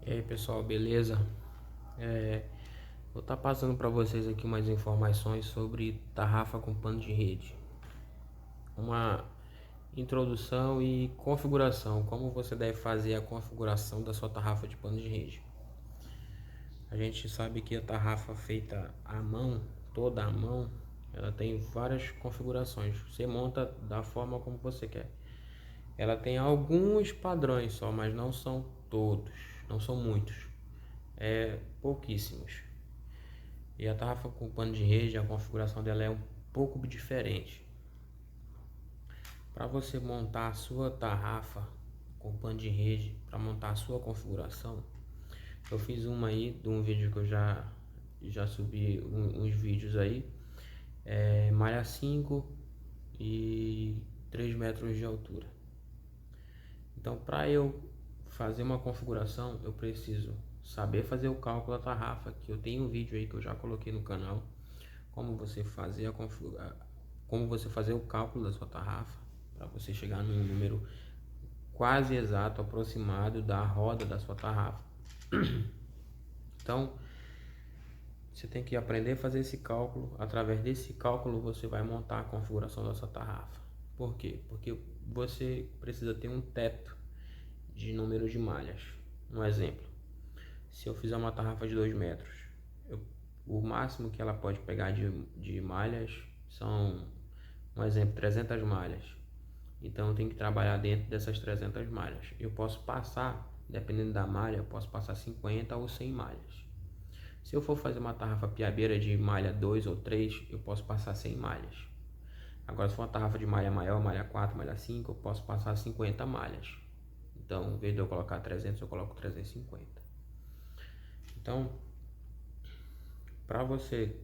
E aí pessoal, beleza? Vou estar passando para vocês aqui umas informações sobre tarrafa com pano de rede. Uma introdução e configuração, como você deve fazer a configuração da sua tarrafa de pano de rede. A gente sabe que a tarrafa feita à mão, toda à mão, ela tem várias configurações. Você monta da forma como você quer. Ela tem alguns padrões só, mas não são todos, não são muitos, pouquíssimos. E a tarrafa com pano de rede, a configuração dela é um pouco diferente. Para você montar a sua tarrafa com pano de rede, para montar a sua configuração, eu fiz uma aí de um vídeo que eu já subi uns vídeos aí, malha 5 e 3 metros de altura. Então, para eu fazer uma configuração, eu preciso saber fazer o cálculo da tarrafa, que eu tenho um vídeo aí que eu já coloquei no canal, como você fazer como você fazer o cálculo da sua tarrafa para você chegar num número quase exato, aproximado da roda da sua tarrafa. Então, você tem que aprender a fazer esse cálculo. Através desse cálculo, você vai montar a configuração da sua tarrafa. Por quê? Porque você precisa ter um teto de número de malhas. Um exemplo, se eu fizer uma tarrafa de 2 metros, o máximo que ela pode pegar de malhas são, um exemplo, 300 malhas. Então eu tenho que trabalhar dentro dessas 300 malhas. Eu posso passar, dependendo da malha, eu posso passar 50 ou 100 malhas. Se eu for fazer uma tarrafa piabeira de malha 2 ou 3, eu posso passar 100 malhas. Agora, se for uma tarrafa de malha maior, malha 4, malha 5, eu posso passar 50 malhas. Então, em vez de eu colocar 300, eu coloco 350. Então, para você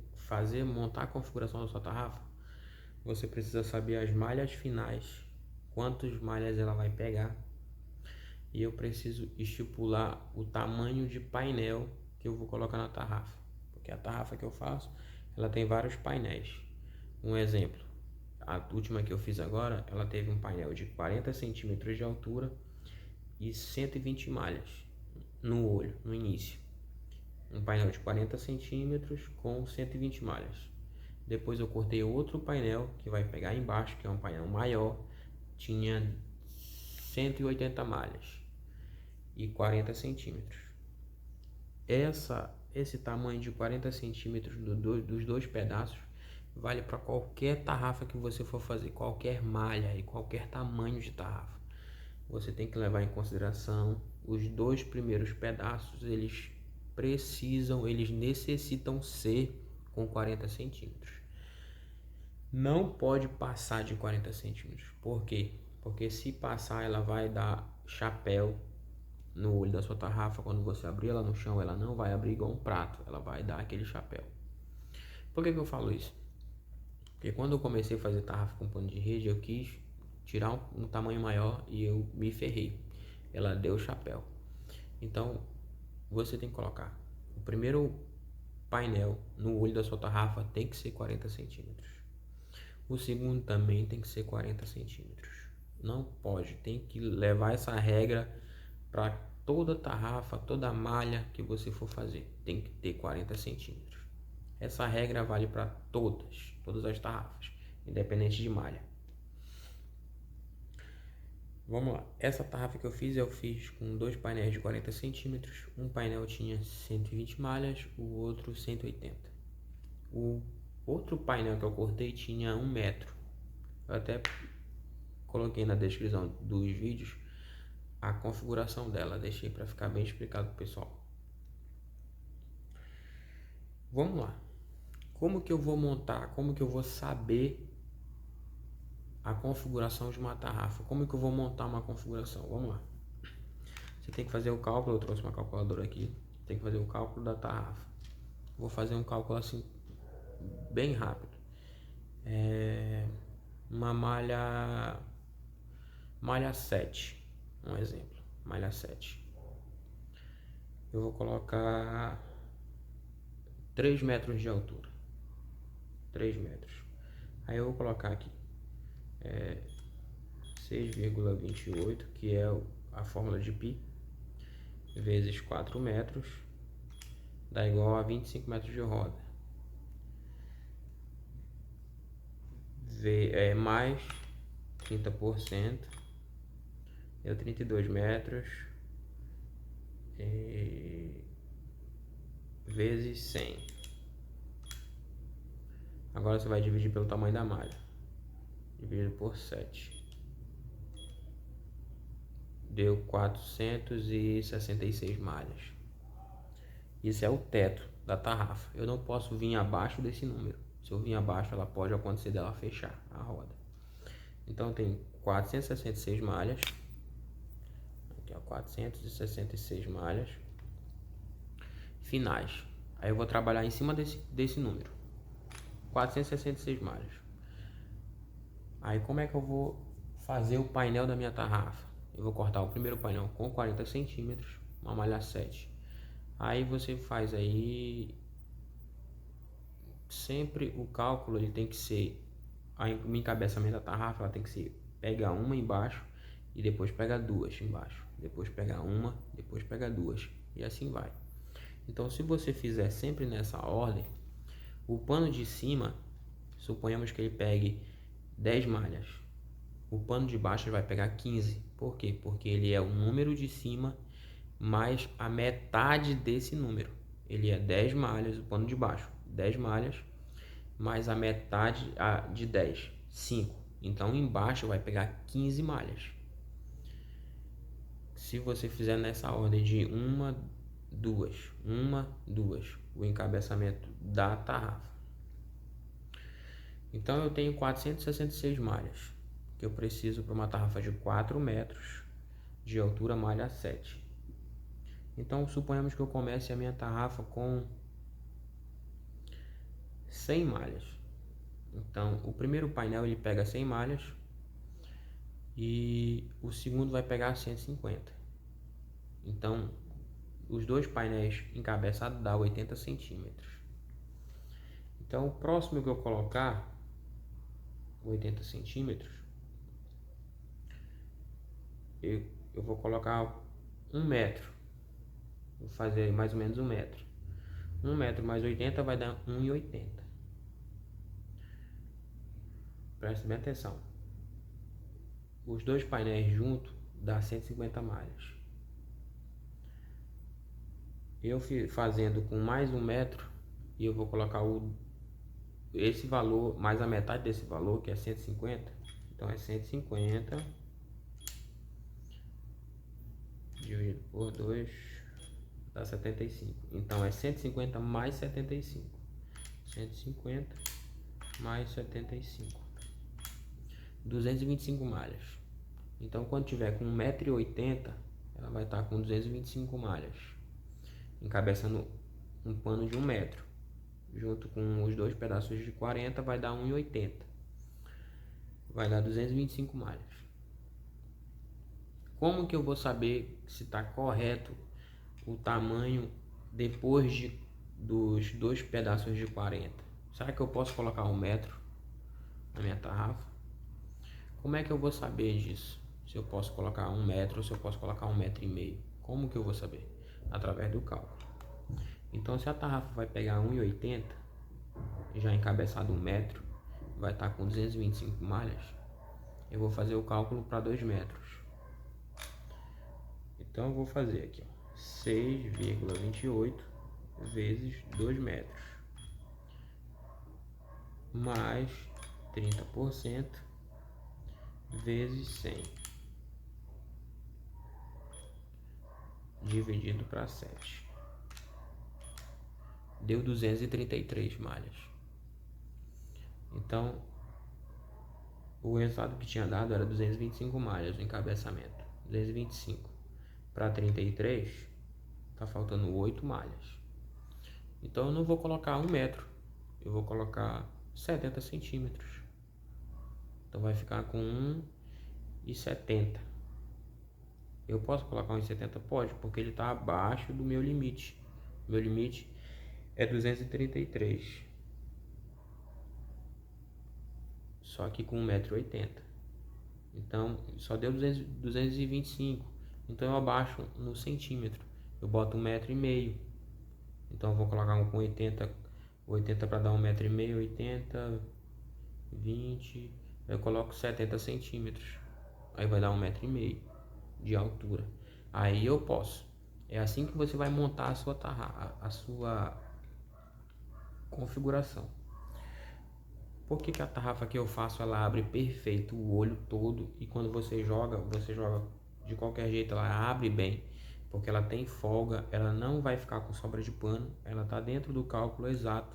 montar a configuração da sua tarrafa, você precisa saber as malhas finais, quantas malhas ela vai pegar, e eu preciso estipular o tamanho de painel que eu vou colocar na tarrafa, porque a tarrafa que eu faço, ela tem vários painéis. Um exemplo, a última que eu fiz agora, ela teve um painel de 40 centímetros de altura e 120 malhas no olho, no início. Um painel de 40 centímetros com 120 malhas. Depois eu cortei outro painel que vai pegar embaixo, que é um painel maior, tinha 180 malhas e 40 centímetros. Esse tamanho de 40 centímetros dos dois pedaços vale para qualquer tarrafa que você for fazer, qualquer malha e qualquer tamanho de tarrafa. Você tem que levar em consideração os dois primeiros pedaços, eles necessitam ser com 40 centímetros. Não pode passar de 40 centímetros. Por quê? Porque se passar, ela vai dar chapéu no olho da sua tarrafa. Quando você abrir ela no chão, ela não vai abrir igual um prato, ela vai dar aquele chapéu. Por que eu falo isso? Porque quando eu comecei a fazer tarrafa com pano de rede, eu quis tirar um tamanho maior e eu me ferrei. Ela deu chapéu. Então, você tem que colocar o primeiro painel no olho da sua tarrafa, tem que ser 40 centímetros. O segundo também tem que ser 40 centímetros. Não pode, tem que levar essa regra para toda tarrafa, toda malha que você for fazer. Tem que ter 40 centímetros. Essa regra vale para todas as tarrafas, independente de malha. Vamos lá, essa tarrafa que eu fiz com dois painéis de 40 centímetros. Um painel tinha 120 malhas, o outro 180. O outro painel que eu cortei tinha 1 metro. Eu até coloquei na descrição dos vídeos a configuração dela, deixei para ficar bem explicado pro pessoal. Vamos lá, como que eu vou montar, como que eu vou saber a configuração de uma tarrafa? Como que eu vou montar uma configuração? Vamos lá. Você tem que fazer o cálculo, eu trouxe uma calculadora aqui. Tem que fazer o cálculo da tarrafa. Vou fazer um cálculo assim, bem rápido. Uma malha 7, um exemplo. Malha 7. Eu vou colocar 3 metros de altura. 3 metros. Aí eu vou colocar aqui 6,28, que é a fórmula de π, vezes 4 metros dá igual a 25 metros de roda. Mais 30%, deu 32 metros, vezes 100. Agora você vai dividir pelo tamanho da malha, dividido por 7. Deu 466 malhas. Isso é o teto da tarrafa. Eu não posso vir abaixo desse número. Se eu vir abaixo, ela pode acontecer dela fechar a roda. Então tem 466 malhas. Aqui, ó, 466 malhas finais. Aí eu vou trabalhar em cima desse número. 466 malhas. Aí como é que eu vou fazer o painel da minha tarrafa? Eu vou cortar o primeiro painel com 40 centímetros, uma malha 7. Aí você faz aí, sempre o cálculo ele tem que ser, o encabeçamento da tarrafa ela tem que ser, pega uma embaixo e depois pega duas embaixo, depois pega uma, depois pega duas e assim vai. Então se você fizer sempre nessa ordem, o pano de cima, suponhamos que ele pegue 10 malhas, o pano de baixo vai pegar 15. Por quê? Porque ele é o número de cima mais a metade desse número. Ele é 10 malhas, o pano de baixo, 10 malhas, mais a metade de 10, 5. Então embaixo vai pegar 15 malhas. Se você fizer nessa ordem de uma, duas, o encabeçamento da tarrafa. Então eu tenho 466 malhas, que eu preciso para uma tarrafa de 4 metros de altura, malha 7. Então suponhamos que eu comece a minha tarrafa com 100 malhas. Então o primeiro painel ele pega 100 malhas e o segundo vai pegar 150. Então os dois painéis encabeçados dá 80 centímetros. Então o próximo que eu colocar 80 centímetros, eu vou colocar 1 metro. Vou fazer mais ou menos 1 metro. 1 metro mais 80 vai dar 1,80. Preste bem atenção. Os dois painéis juntos dá 150 malhas. Eu fazendo com mais 1 metro, e eu vou colocar esse valor mais a metade desse valor, que é 150. Então é 150 dividido por 2 dá 75. Então é 150 mais 75. 150 mais 75. 225 malhas. Então quando tiver com 1,80 m, ela vai estar com 225 malhas, encabeçando um pano de 1 metro. Junto com os dois pedaços de 40 vai dar 1,80. Vai dar 225 malhas. Como que eu vou saber se está correto o tamanho depois dos dois pedaços de 40? Será que eu posso colocar 1 metro na minha tarrafa? Como é que eu vou saber disso? Se eu posso colocar 1 metro ou se eu posso colocar 1,5 m? Como que eu vou saber? Através do cálculo. Então se a tarrafa vai pegar 1,80, já encabeçado 1 metro, vai estar com 225 malhas, eu vou fazer o cálculo para 2 metros. Então eu vou fazer aqui, 6,28 vezes 2 metros, mais 30% vezes 100, dividido para 7. Deu 233 malhas. Então o resultado que tinha dado era 225 malhas no encabeçamento. 225 para 33, tá faltando 8 malhas. Então eu não vou colocar 1 metro, eu vou colocar 70 centímetros. Então vai ficar com 1,70. Eu posso colocar 1,70? Pode, porque ele está abaixo do meu limite. Meu limite é 233. Só que com 1,80 m. Então só deu 225. Então eu abaixo no centímetro. eu boto 1,5 m. Então eu vou colocar um com 80 para dar 1,5 m, 80, 20, eu coloco 70 centímetros. Aí vai dar 1,5 m de altura. Aí eu posso. É assim que você vai montar a sua configuração. Por que a tarrafa que eu faço ela abre perfeito o olho todo, e quando você joga de qualquer jeito, ela abre bem, porque ela tem folga, ela não vai ficar com sobra de pano, ela está dentro do cálculo exato.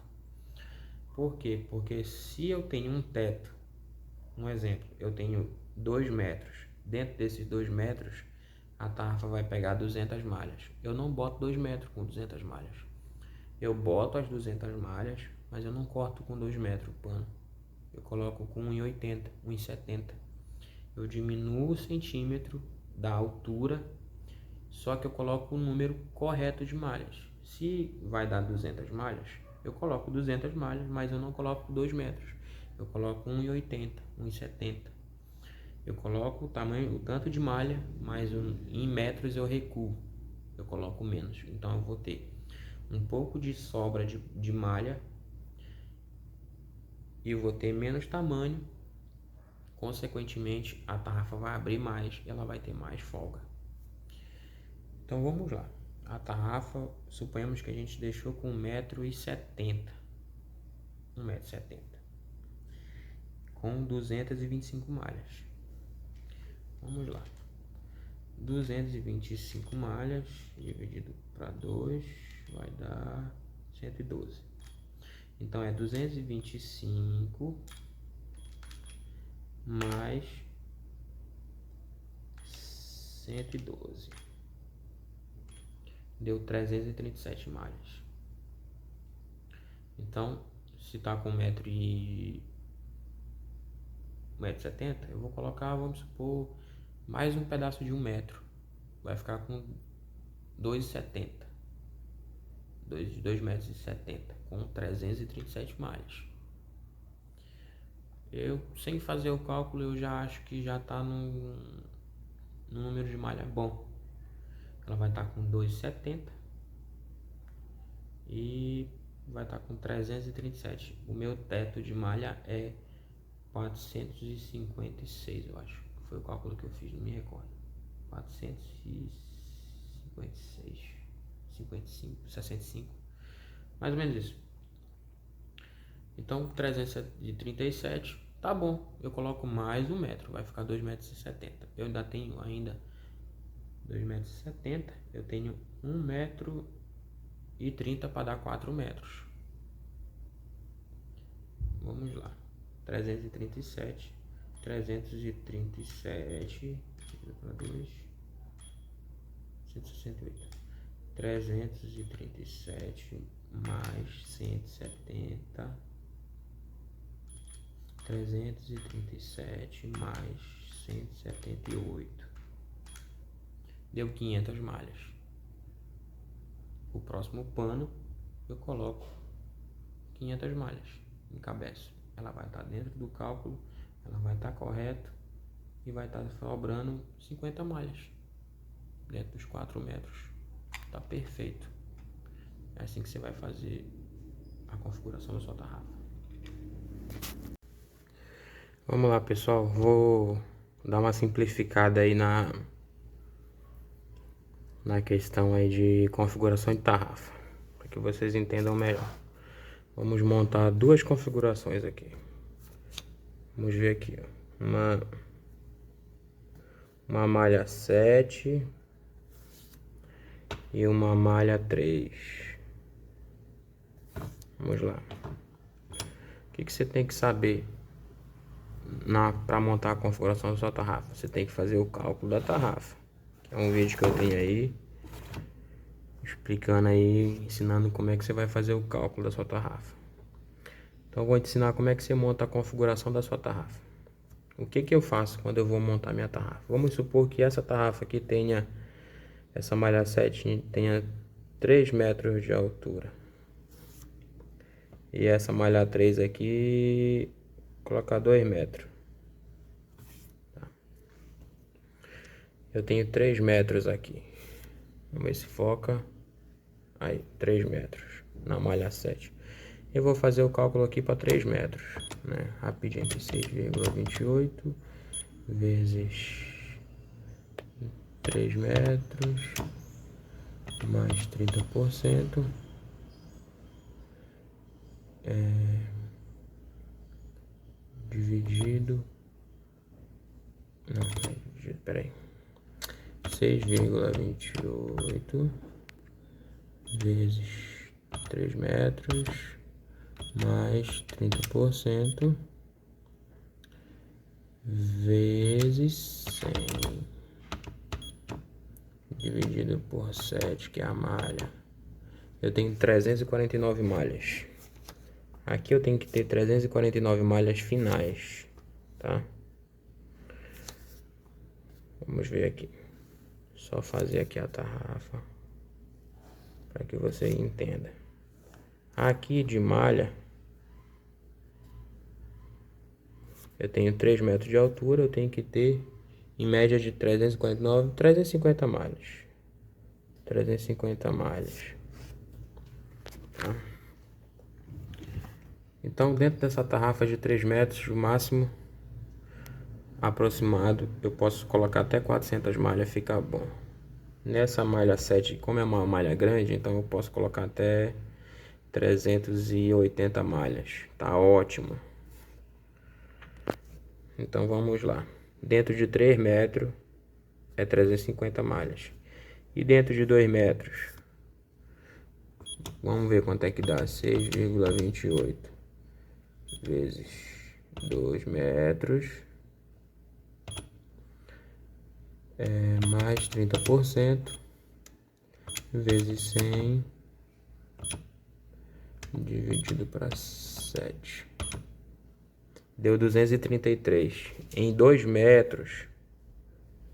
Por quê? Porque se eu tenho um teto, um exemplo, eu tenho 2 metros, dentro desses 2 metros a tarrafa vai pegar 200 malhas. Eu não boto 2 metros com 200 malhas, eu boto as 200 malhas, mas eu não corto com 2 metros o pano. Eu coloco com 1,80, 1,70. Eu diminuo o centímetro da altura, só que eu coloco o número correto de malhas. Se vai dar 200 malhas, eu coloco 200 malhas, mas eu não coloco 2 metros. Eu coloco 1,80, 1,70. Eu coloco o tamanho, o tanto de malha, mas em metros eu recuo. Eu coloco menos. Então eu vou ter um pouco de sobra de malha, e eu vou ter menos tamanho, consequentemente a tarrafa vai abrir mais, ela vai ter mais folga. Então vamos lá. A tarrafa, suponhamos que a gente deixou com 1,70 m, 1,70 m, com 225 malhas. Vamos lá. 225 malhas dividido para 2 vai dar 112. Então é 225 mais 112. Deu 337 malhas. Então, se tá com 1,70 m, eu vou colocar, vamos supor, mais um pedaço de 1 metro. Vai ficar com 2,70. 2,70 m, com 337 malhas. Eu, sem fazer o cálculo, eu já acho que já tá num número de malha bom. Ela vai estar com 2,70 e vai estar com 337. O meu teto de malha é 456, eu acho. Foi o cálculo que eu fiz, não me recordo. 456, 55, 65, mais ou menos isso. Então 337 tá bom. Eu coloco mais 1 metro, vai ficar 2,70 m. Eu ainda tenho 2,70 m. Eu tenho 1,30 m para dar 4 metros. Vamos lá. 337 para 2, 168. 337 mais 170. 337 mais 178. Deu 500 malhas. O próximo pano eu coloco 500 malhas. Encabeço. Ela vai estar dentro do cálculo, ela vai estar correto e vai estar sobrando 50 malhas dentro dos 4 metros. Tá perfeito. É assim que você vai fazer a configuração da sua tarrafa. Vamos lá, pessoal, vou dar uma simplificada aí na questão aí de configuração de tarrafa, para que vocês entendam melhor. Vamos montar duas configurações aqui. Vamos ver aqui, ó. Uma malha 7 e uma malha 3. Vamos lá. O que você tem que saber para montar a configuração da sua tarrafa? Você tem que fazer o cálculo da tarrafa, que é um vídeo que eu tenho aí explicando aí, ensinando como é que você vai fazer o cálculo da sua tarrafa. Então eu vou te ensinar como é que você monta a configuração da sua tarrafa. O que eu faço quando eu vou montar minha tarrafa? Vamos supor que essa tarrafa aqui tenha, essa malha 7 tenha 3 metros de altura. E essa malha 3 aqui, colocar 2 metros. Tá. Eu tenho 3 metros aqui. Vamos ver se foca. Aí, 3 metros na malha 7. Eu vou fazer o cálculo aqui para 3 metros, né? Rapidinho aqui, 6,28 vezes 3 metros mais 30%. Dividido. Não, dividido, peraí. 6,28 vezes 3 metros mais 30% vezes 100 dividido por 7, que é a malha. Eu tenho 349 malhas. Aqui eu tenho que ter 349 malhas finais, tá? Vamos ver aqui. Só fazer aqui a tarrafa para que você entenda. Aqui de malha eu tenho 3 metros de altura, eu tenho que ter em média de 349, 350 malhas. 350 malhas. Tá? Então, dentro dessa tarrafa de 3 metros, o máximo aproximado, eu posso colocar até 400 malhas, fica bom. Nessa malha 7, como é uma malha grande, então eu posso colocar até 380 malhas. Tá ótimo. Então vamos lá. Dentro de 3 metros é 350 malhas. E dentro de 2 metros, vamos ver quanto é que dá. 6,28 vezes 2 metros mais 30% vezes 100 dividido para 7. Deu 233. Em 2 metros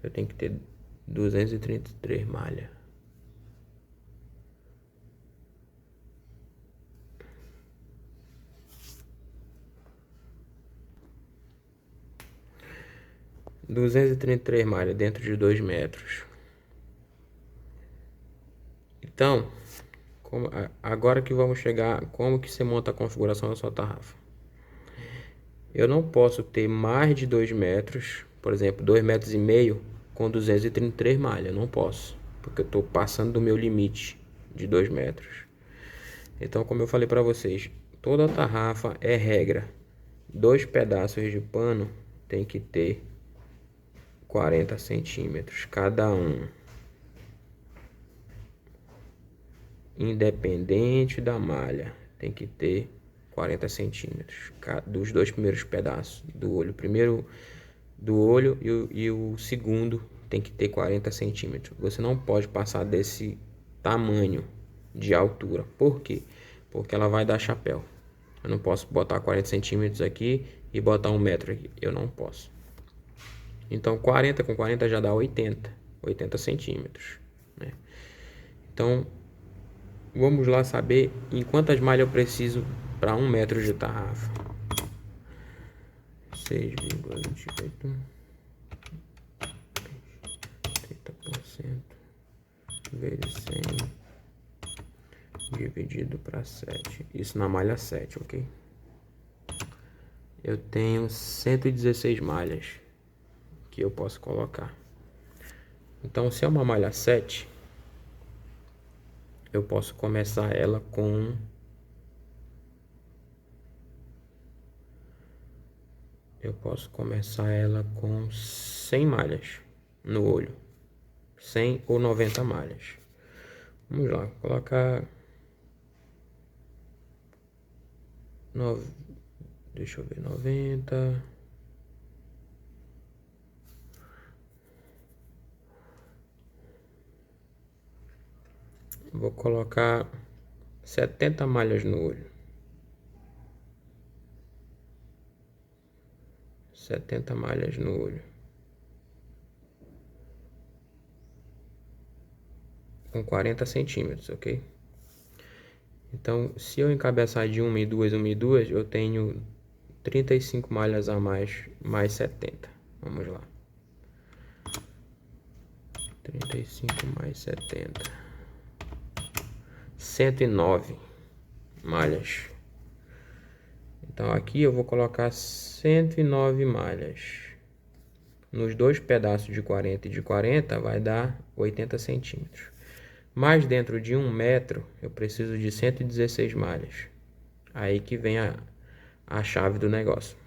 eu tenho que ter 233 malhas. malhas dentro de 2 metros. Então, agora que vamos chegar, como que você monta a configuração da sua tarrafa? Eu não posso ter mais de 2 metros, por exemplo, 2,5 metros com 233 malhas. Não posso, porque eu estou passando do meu limite de 2 metros. Então, como eu falei para vocês, toda tarrafa é regra. 2 pedaços de pano tem que ter 40 centímetros cada um. Independente da malha, tem que ter 40 centímetros dos 2 primeiros pedaços do olho. Primeiro do olho e o segundo tem que ter 40 centímetros. Você não pode passar desse tamanho de altura. Por quê? Porque ela vai dar chapéu. Eu não posso botar 40 centímetros aqui e botar 1 metro aqui. Eu não posso. Então 40 com 40 já dá 80 centímetros, né? Então vamos lá saber em quantas malhas eu preciso para 1 metro de tarrafa. 6,28 30% vezes 100 dividido para 7. Isso na malha 7, ok? Eu tenho 116 malhas que eu posso colocar. Então, se é uma malha 7, eu posso começar ela com 100 malhas no olho. 100 ou 90 malhas. Vamos lá, colocar deixa eu ver, 90. Vou colocar 70 malhas no olho. 70 malhas no olho. Com 40 centímetros, ok? Então, se eu encabeçar de 1 e 2, eu tenho 35 malhas a mais 70. Vamos lá. 35 mais 70. 109 malhas. Então aqui eu vou colocar 109 malhas. Nos dois pedaços de 40 e de 40 vai dar 80 centímetros. Mas dentro de 1 metro eu preciso de 116 malhas. Aí que vem a chave do negócio.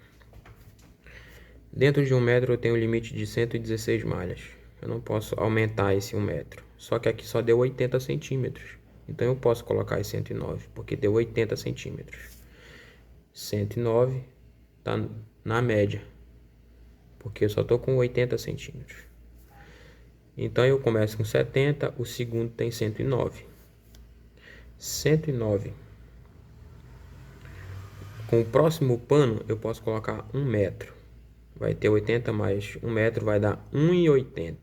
Dentro de 1 metro eu tenho um limite de 116 malhas. Eu não posso aumentar esse 1 metro. Só que aqui só deu 80 centímetros. Então eu posso colocar esse 109, porque deu 80 centímetros. 109 tá na média, porque eu só tô com 80 centímetros. Então eu começo com 70, o segundo tem 109. 109. Com o próximo pano eu posso colocar 1 metro. Vai ter 80 mais 1 metro, vai dar 1,80.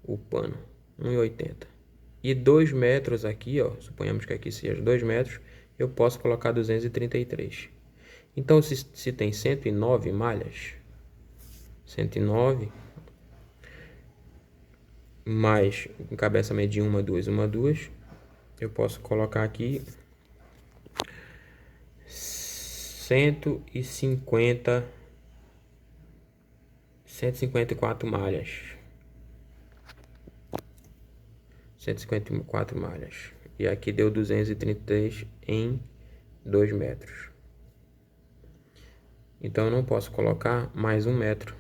O pano, 1,80. E 2 metros aqui, ó, suponhamos que aqui seja 2 metros, eu posso colocar 233. Então, se tem 109 malhas, 109 mais encabeçamento de 1, 2, 1, 2, eu posso colocar aqui 154 malhas. 154 malhas. E aqui deu 233 em 2 metros. Então eu não posso colocar mais 1 metro,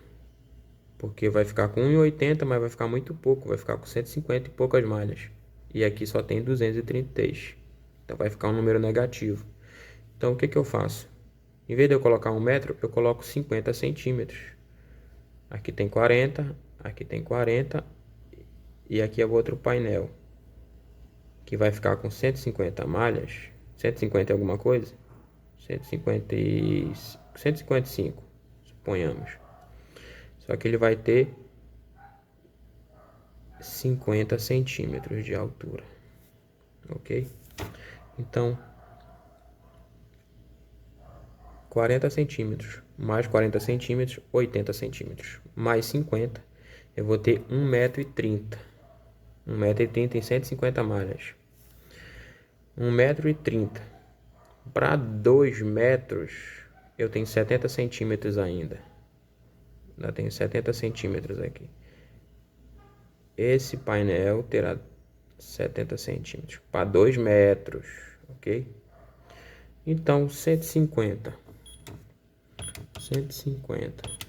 porque vai ficar com 1,80, mas vai ficar muito pouco, vai ficar com 150 e poucas malhas. E aqui só tem 233. Então vai ficar um número negativo. Então o que que eu faço? Em vez de eu colocar 1 metro, eu coloco 50 centímetros. Aqui tem 40, aqui tem 40 e aqui é o outro painel, que vai ficar com 150 malhas, 150 alguma coisa, 155, suponhamos. Só que ele vai ter 50 centímetros de altura, ok? Então, 40 centímetros, mais 40 centímetros, 80 centímetros, mais 50, eu vou ter 1,30 m. 1,30 m em 150 malhas. 1,30 m. Para 2 metros, eu tenho 70 centímetros ainda. Ainda tenho 70 centímetros aqui. Esse painel terá 70 centímetros. Para 2 metros, ok? Então, 150. 150.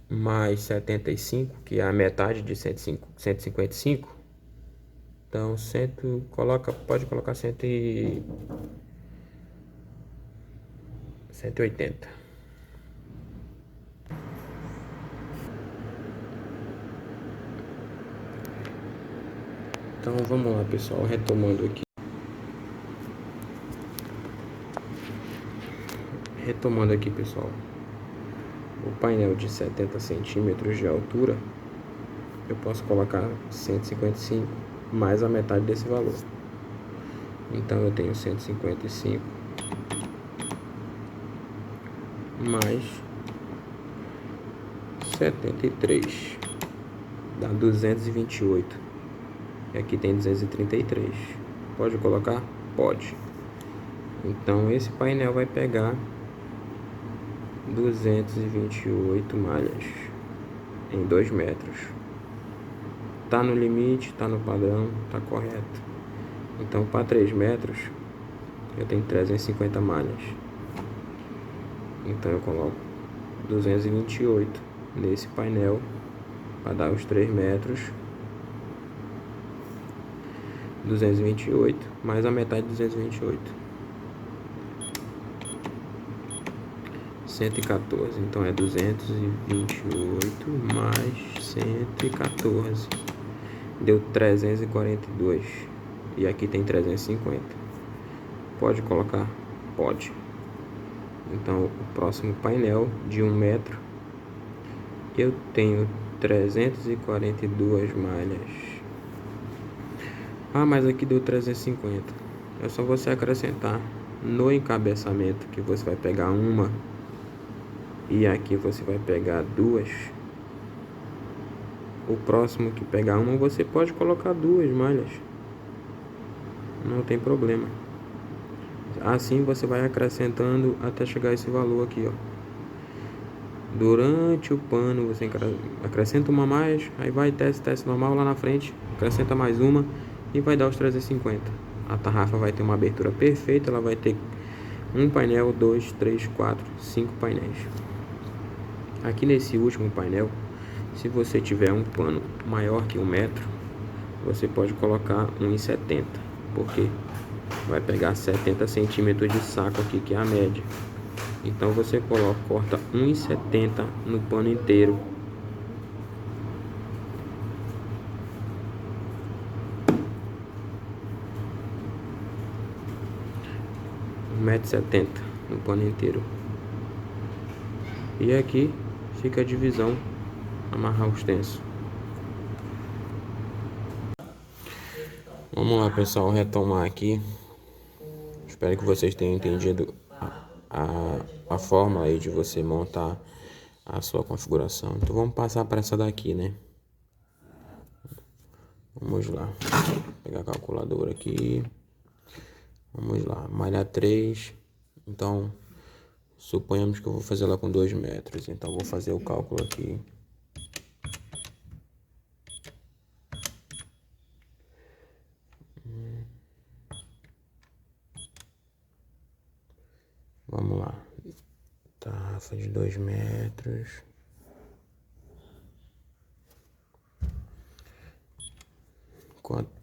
Mais 75, que é a metade de 155. Então, pode colocar 180. Então, vamos lá, pessoal, retomando aqui. Pessoal. O painel de 70 centímetros de altura, eu posso colocar 155 mais a metade desse valor. Então eu tenho 155 mais 73, dá 228. E aqui tem 233. Pode colocar? Pode. Então esse painel vai pegar 228 malhas em 2 metros. Tá no limite, tá no padrão, tá correto. Então para 3 metros eu tenho 350 malhas. Então eu coloco 228 nesse painel para dar os 3 metros. 228 mais a metade de 228. 114, então é 228 mais 114, deu 342, e aqui tem 350. Pode colocar? Pode. Então o próximo painel de 1 metro, eu tenho 342 malhas. Ah, mas aqui deu 350. É só você acrescentar no encabeçamento, que você vai pegar uma E aqui você vai pegar duas. O próximo que pegar uma, você pode colocar duas malhas. Não tem problema. Assim você vai acrescentando até chegar a esse valor aqui, ó. Durante o pano você acrescenta uma mais, aí vai teste normal lá na frente, acrescenta mais uma e vai dar os 350. A tarrafa vai ter uma abertura perfeita, ela vai ter um painel, 2, 3, 4, 5 painéis. Aqui nesse último painel, se você tiver um pano maior que 1 metro, você pode colocar 1,70. Por quê? Vai pegar 70 centímetros de saco aqui, que é a média. Então você corta 1,70 no pano inteiro. R$1,70 no pano inteiro. E aqui fica a divisão, amarrar os tensos. Vamos lá, pessoal, retomar aqui. Espero que vocês tenham entendido a forma aí de você montar a sua configuração. Então vamos passar para essa daqui, né? Vamos lá. Vou pegar a calculadora aqui. Vamos lá, malha 3. Então, suponhamos que eu vou fazer ela com 2 metros. Então vou fazer o cálculo aqui. Vamos lá. Tarrafa de 2 metros.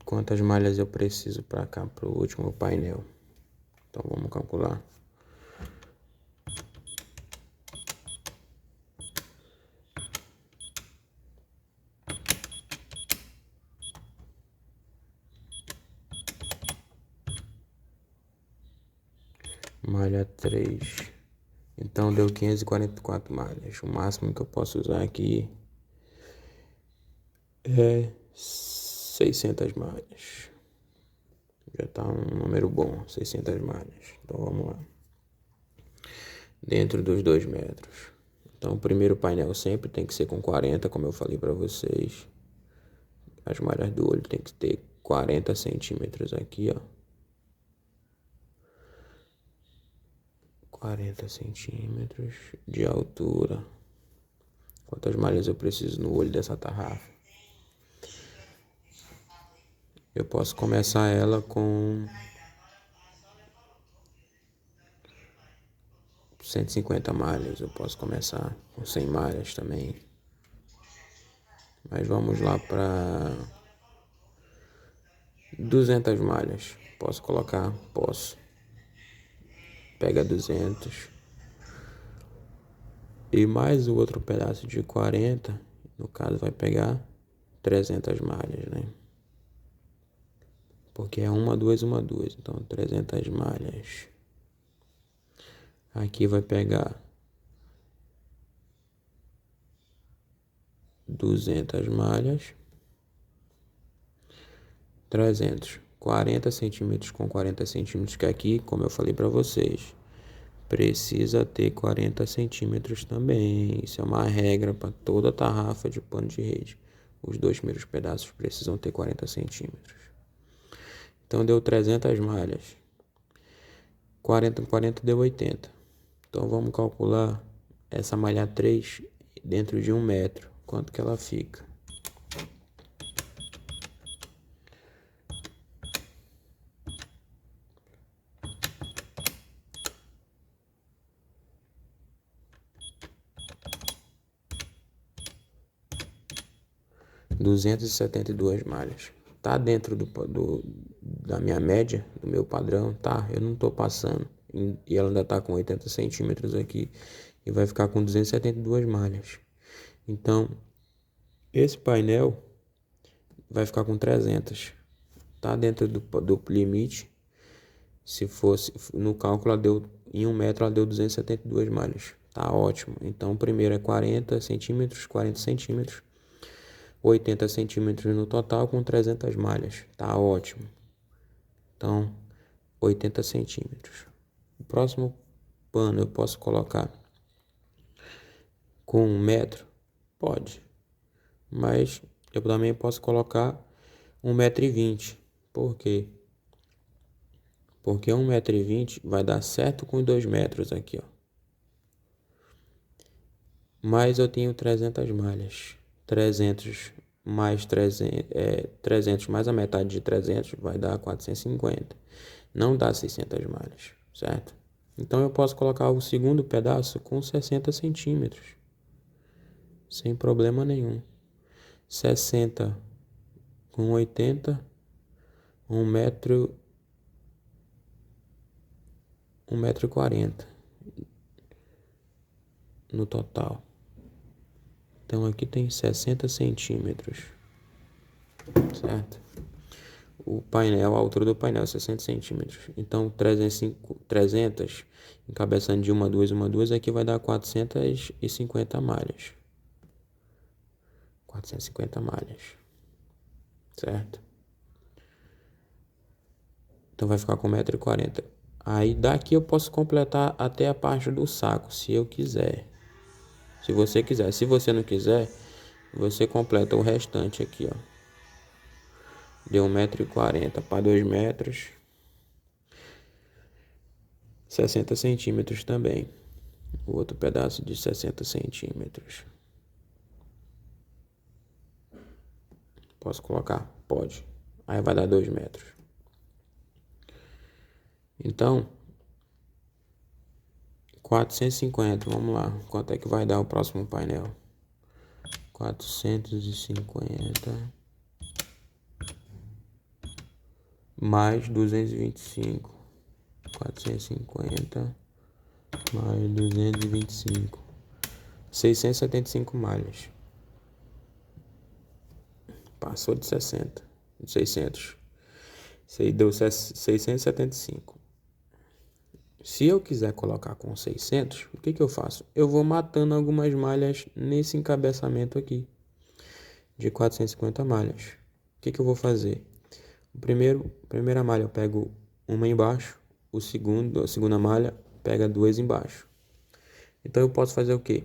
Quantas malhas eu preciso para cá, para o último painel? Então vamos calcular. Malha 3. Então deu 544 malhas. O máximo que eu posso usar aqui é 600 malhas. Já tá um número bom, 600 malhas. Então vamos lá. Dentro dos 2 metros. Então o primeiro painel sempre tem que ser com 40, como eu falei para vocês. As malhas do olho tem que ter 40 centímetros aqui, ó. 40 centímetros de altura. Quantas malhas eu preciso no olho dessa tarrafa? Eu posso começar ela com 150 malhas. Eu posso começar com 100 malhas também. Mas vamos lá para 200 malhas. Posso colocar? Posso. Pega 200. E mais o outro pedaço de 40. No caso vai pegar 300 malhas, né? Porque é uma, duas. Então 300 malhas. Aqui vai pegar 200 malhas. 300. 40 centímetros com 40 centímetros, que aqui, como eu falei para vocês, precisa ter 40 centímetros também. Isso é uma regra para toda tarrafa de pano de rede. Os 2 primeiros pedaços precisam ter 40 centímetros. Então deu 300 malhas. 40 com 40 deu 80. Então vamos calcular essa malha 3 dentro de 1 metro. Quanto que ela fica? R$272 malhas. Tá dentro da minha média, do meu padrão, tá? Eu não tô passando. E ela ainda tá com 80 centímetros aqui. E vai ficar com 272 malhas. Então, esse painel vai ficar com 300. Tá dentro do limite. Se fosse no cálculo, em 1 metro, ela deu 272 malhas. Tá ótimo. Então, o primeiro é 40 centímetros, 40 centímetros. 80 centímetros no total com 300 malhas. Tá ótimo. Então, 80 centímetros. O próximo pano eu posso colocar com 1 metro? Pode, mas eu também posso colocar 1,20 m. Por quê? Porque 1,20 m vai dar certo com 2 metros aqui, ó. Mas eu tenho 300 malhas. 300 mais 300 mais a metade de 300 vai dar 450. Não dá 600 malhas, certo? Então eu posso colocar o segundo pedaço com 60 centímetros, sem problema nenhum. 60 com 80, 1 metro, 1,40 m no total. Então aqui tem 60 centímetros, certo? O painel, a altura do painel é 60 centímetros. Então 300 encabeçando de uma a duas, aqui vai dar 450 malhas. 450 malhas, certo? Então vai ficar com 1,40 m. Aí daqui eu posso completar até a parte do saco, se eu quiser. Se você quiser. Se você não quiser, você completa o restante aqui, ó. Deu 1,40 m para 2 metros. 60 centímetros também. O outro pedaço de 60 centímetros. Posso colocar? Pode. Aí vai dar 2 metros. Então, 450, vamos lá. Quanto é que vai dar o próximo painel? 450 mais 225. 450 mais 225. 675 malhas. Passou de 60. De 600. Isso aí deu 675. Se eu quiser colocar com 600, o que eu faço? Eu vou matando algumas malhas nesse encabeçamento aqui, de 450 malhas. O que eu vou fazer? A primeira malha eu pego uma embaixo, a segunda malha pega duas embaixo. Então eu posso fazer o quê?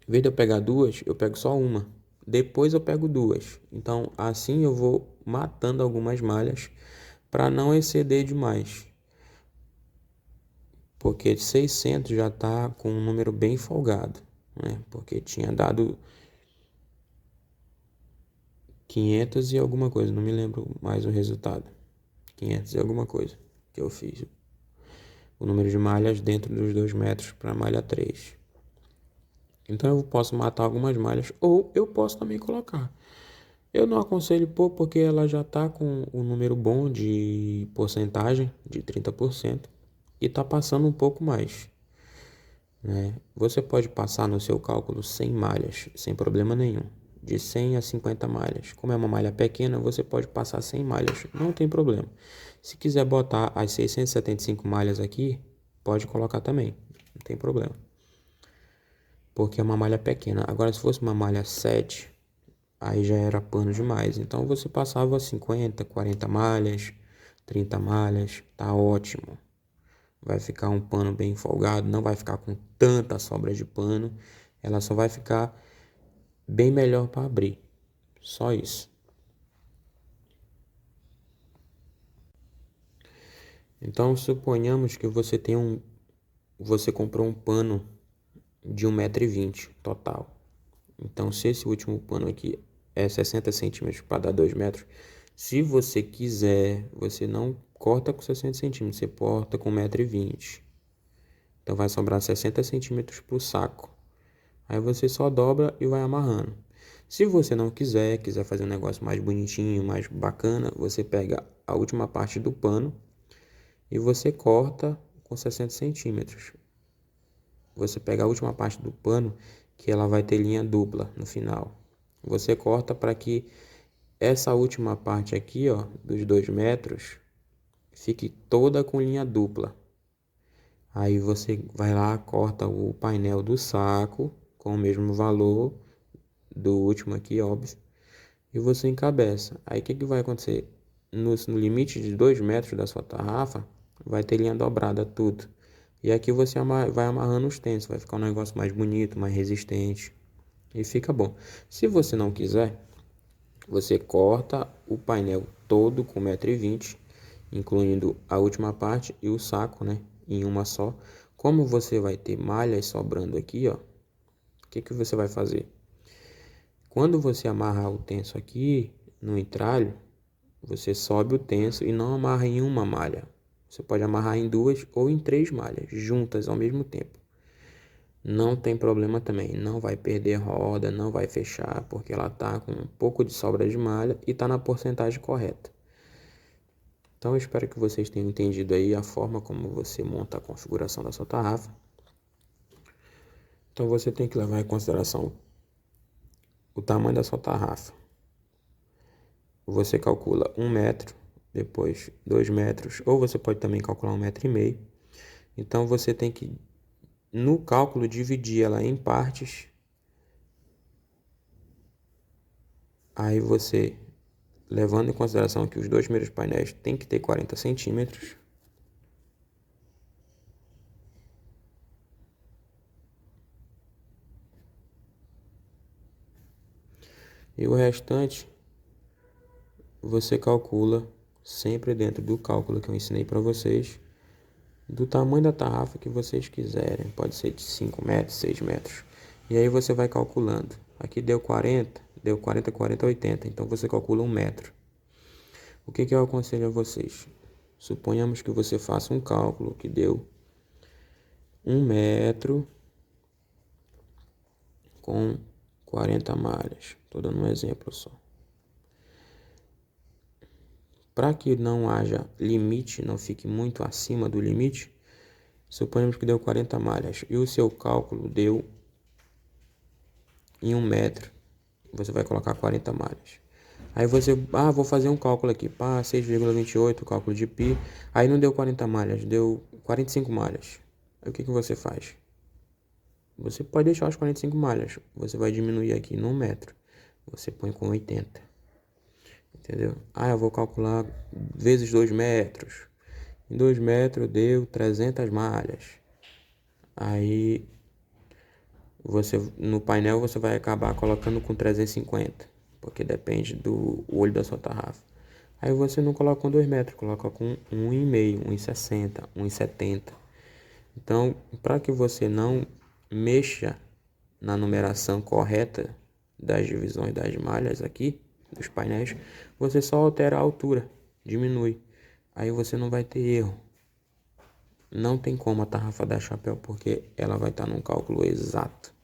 Em vez de eu pegar duas, eu pego só uma. Depois eu pego duas. Então assim eu vou matando algumas malhas para não exceder demais. Porque 600 já está com um número bem folgado, né? Porque tinha dado 500 e alguma coisa, não me lembro mais o resultado. 500 e alguma coisa que eu fiz. O número de malhas dentro dos 2 metros para malha 3. Então eu posso matar algumas malhas ou eu posso também colocar. Eu não aconselho pôr porque ela já está com um número bom de porcentagem, de 30%, e está passando um pouco mais, né? Você pode passar no seu cálculo 100 malhas, sem problema nenhum. De 100 a 50 malhas. Como é uma malha pequena, você pode passar 100 malhas, não tem problema. Se quiser botar as 675 malhas aqui, pode colocar também, não tem problema. Porque é uma malha pequena. Agora, se fosse uma malha 7, aí já era pano demais. Então, você passava 50, 40 malhas, 30 malhas, tá ótimo. Vai ficar um pano bem folgado, não vai ficar com tanta sobra de pano. Ela só vai ficar bem melhor para abrir. Só isso. Então, suponhamos que você comprou um pano de 1,20 m total. Então, se esse último pano aqui é 60 centímetros para dar 2 metros, se você quiser, você não corta com 60 centímetros, você corta com 1,20 m. Então, vai sobrar 60 centímetros para o saco. Aí você só dobra e vai amarrando. Se você não quiser fazer um negócio mais bonitinho, mais bacana, você pega a última parte do pano e você corta com 60 centímetros. Você pega a última parte do pano, que ela vai ter linha dupla no final. Você corta para que essa última parte aqui, ó, dos 2 metros, fique toda com linha dupla. Aí você vai lá, corta o painel do saco com o mesmo valor do último aqui, óbvio, e você encabeça. Aí o que vai acontecer? No limite de 2 metros da sua tarrafa, vai ter linha dobrada tudo. E aqui você vai amarrando os tensos, vai ficar um negócio mais bonito, mais resistente e fica bom. Se você não quiser, você corta o painel todo com 1,20 m, incluindo a última parte e o saco, né, em uma só. Como você vai ter malhas sobrando aqui, ó, o que você vai fazer? Quando você amarrar o tenso aqui no entralho, você sobe o tenso e não amarra em uma malha. Você pode amarrar em 2 ou em 3 malhas, juntas ao mesmo tempo. Não tem problema também, não vai perder roda, não vai fechar, porque ela tá com um pouco de sobra de malha e tá na porcentagem correta. Então eu espero que vocês tenham entendido aí a forma como você monta a configuração da sua tarrafa. Então você tem que levar em consideração o tamanho da sua tarrafa. Você calcula 1 metro, depois 2 metros, ou você pode também calcular 1,5 m. Então você tem que, no cálculo, dividir ela em partes. Aí você, levando em consideração que os dois primeiros painéis tem que ter 40 centímetros. E o restante você calcula sempre dentro do cálculo que eu ensinei para vocês, do tamanho da tarrafa que vocês quiserem. Pode ser de 5 metros, 6 metros. E aí você vai calculando. Aqui deu 40, 40, 80. Então você calcula 1 metro. O que eu aconselho a vocês? Suponhamos que você faça um cálculo que deu 1 metro com 40 malhas. Estou dando um exemplo só. Para que não haja limite, não fique muito acima do limite, suponhamos que deu 40 malhas e o seu cálculo deu em 1 metro. Você vai colocar 40 malhas. Aí você, vou fazer um cálculo aqui, 6,28, cálculo de π. Aí não deu 40 malhas, deu 45 malhas. Aí o que você faz? Você pode deixar as 45 malhas. Você vai diminuir aqui no 1 metro. Você põe com 80. Entendeu? Eu vou calcular vezes 2 metros. Em 2 metros deu 300 malhas. Aí no painel você vai acabar colocando com 350, porque depende do olho da sua tarrafa. Aí você não coloca com 2 metros, coloca com 1,5, 1,60, 1,70. Então, para que você não mexa na numeração correta das divisões das malhas aqui, dos painéis, você só altera a altura, diminui. Aí você não vai ter erro. Não tem como a tarrafa dar chapéu, porque ela vai estar num cálculo exato.